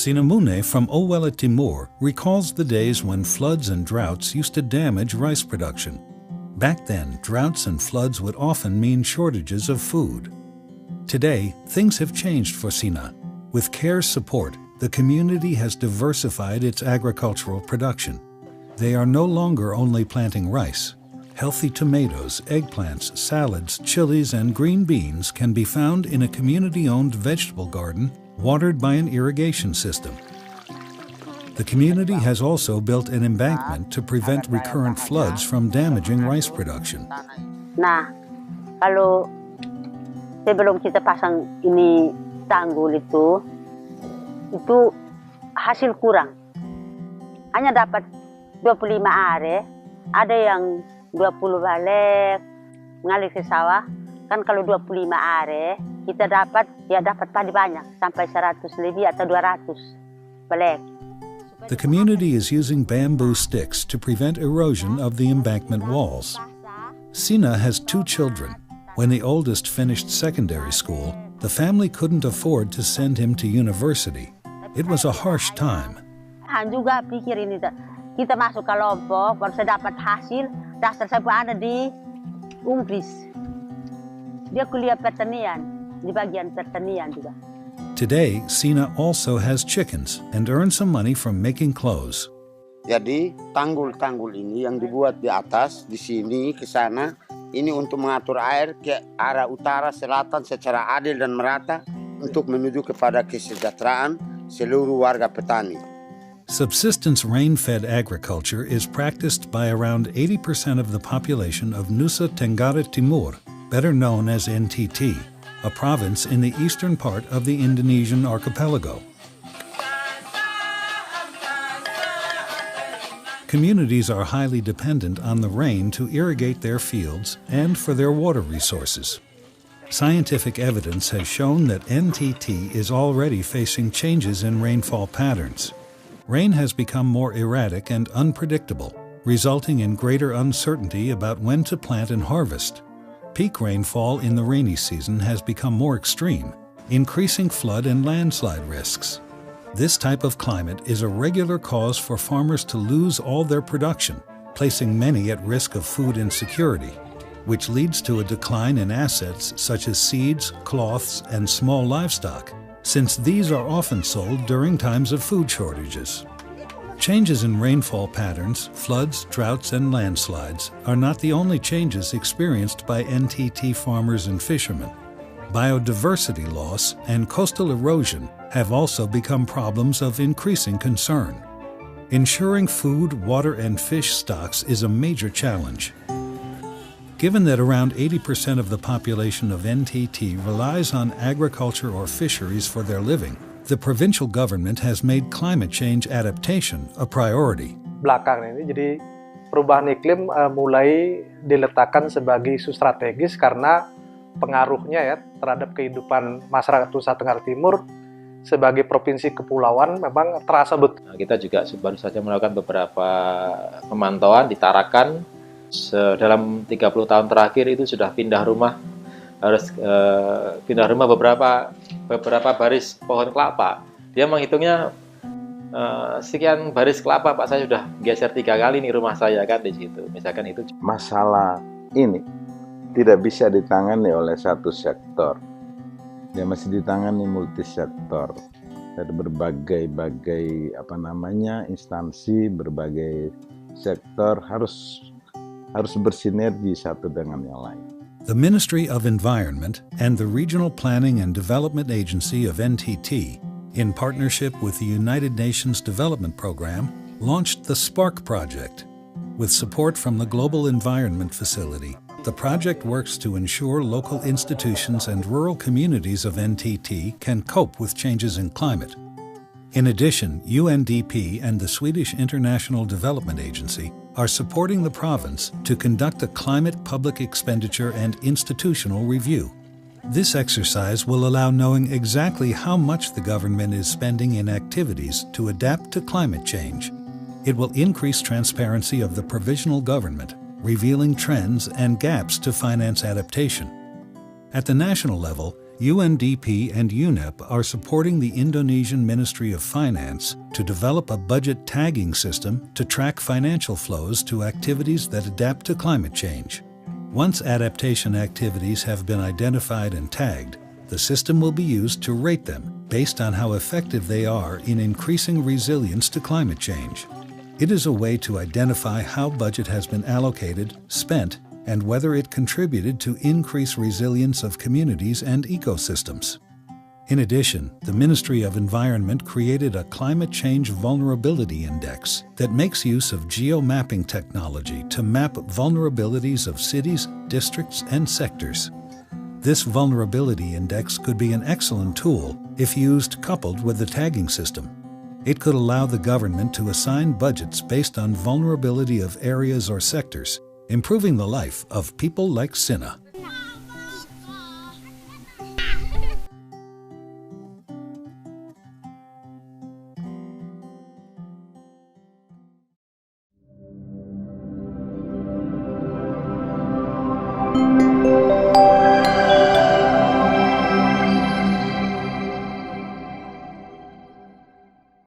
Sinamune from Nusa Timur recalls the days when floods and droughts used to damage rice production. Back then, droughts and floods would often mean shortages of food. Today, things have changed for Sina. With CARE's support, the community has diversified its agricultural production. They are no longer only planting rice. Healthy tomatoes, eggplants, salads, chilies, and green beans can be found in a community-owned vegetable garden watered by an irrigation system. The community has also built an embankment to prevent recurrent floods from damaging rice production. Nah, kalau sebelum kita pasang ini tanggul itu hasil kurang. Hanya dapat 25 are, ada yang 20 balik mengalir ke sawah. Kan kalau 25 are, kita dapat padi banyak, sampai 100 lebih atau 200 balik. The community is using bamboo sticks to prevent erosion of the embankment walls. Sina has 2 children. When the oldest finished secondary school, the family couldn't afford to send him to university. It was a harsh time. Juga pikir ini, kita masuk ke Lombok, baru saya dapat hasil, dasar saya ada di Inggris. Dia kuliah pertanian, di bagian pertanian juga. Today, Sina also has chickens and earns some money from making clothes. Jadi tanggul-tanggul ini yang dibuat di atas, di sini, ke sana, ini untuk mengatur air ke arah utara selatan secara adil dan merata untuk menuju kepada kesejahteraan seluruh warga petani. Subsistence rain-fed agriculture is practiced by around 80% of the population of Nusa Tenggara Timur, better known as NTT, a province in the eastern part of the Indonesian archipelago. Communities are highly dependent on the rain to irrigate their fields and for their water resources. Scientific evidence has shown that NTT is already facing changes in rainfall patterns. Rain has become more erratic and unpredictable, resulting in greater uncertainty about when to plant and harvest. Peak rainfall in the rainy season has become more extreme, increasing flood and landslide risks. This type of climate is a regular cause for farmers to lose all their production, placing many at risk of food insecurity, which leads to a decline in assets such as seeds, cloths, and small livestock, since these are often sold during times of food shortages. Changes in rainfall patterns, floods, droughts, and landslides are not the only changes experienced by NTT farmers and fishermen. Biodiversity loss and coastal erosion have also become problems of increasing concern. Ensuring food, water, and fish stocks is a major challenge. Given that around 80% of the population of NTT relies on agriculture or fisheries for their living, the provincial government has made climate change adaptation a priority. Belakangan ini jadi perubahan iklim mulai diletakkan sebagai isu strategis karena pengaruhnya ya terhadap kehidupan masyarakat Nusa Tenggara Timur sebagai provinsi kepulauan memang terasa betul. Kita juga baru saja melakukan beberapa pemantauan di Tarakan. Dalam 30 tahun terakhir itu sudah pindah rumah, harus pindah rumah beberapa baris pohon kelapa. Dia menghitungnya sekian baris kelapa, Pak, saya sudah geser 3 kali nih rumah saya kan di situ. Misalkan itu. Masalah ini tidak bisa ditangani oleh satu sektor. Dia masih ditangani multisektor. Dari berbagai instansi, berbagai sektor harus bersinergi satu dengan yang lain. The Ministry of Environment and the Regional Planning and Development Agency of NTT, in partnership with the United Nations Development Program, launched the SPARK project. With support from the Global Environment Facility, the project works to ensure local institutions and rural communities of NTT can cope with changes in climate. In addition, UNDP and the Swedish International Development Agency are supporting the province to conduct a climate public expenditure and institutional review. This exercise will allow knowing exactly how much the government is spending in activities to adapt to climate change. It will increase transparency of the provisional government, revealing trends and gaps to finance adaptation. At the national level, UNDP and UNEP are supporting the Indonesian Ministry of Finance to develop a budget tagging system to track financial flows to activities that adapt to climate change. Once adaptation activities have been identified and tagged, the system will be used to rate them based on how effective they are in increasing resilience to climate change. It is a way to identify how budget has been allocated, spent, and whether it contributed to increased resilience of communities and ecosystems. In addition, the Ministry of Environment created a Climate Change Vulnerability Index that makes use of geomapping technology to map vulnerabilities of cities, districts, and sectors. This vulnerability index could be an excellent tool if used coupled with the tagging system. It could allow the government to assign budgets based on vulnerability of areas or sectors, improving the life of people like Sina.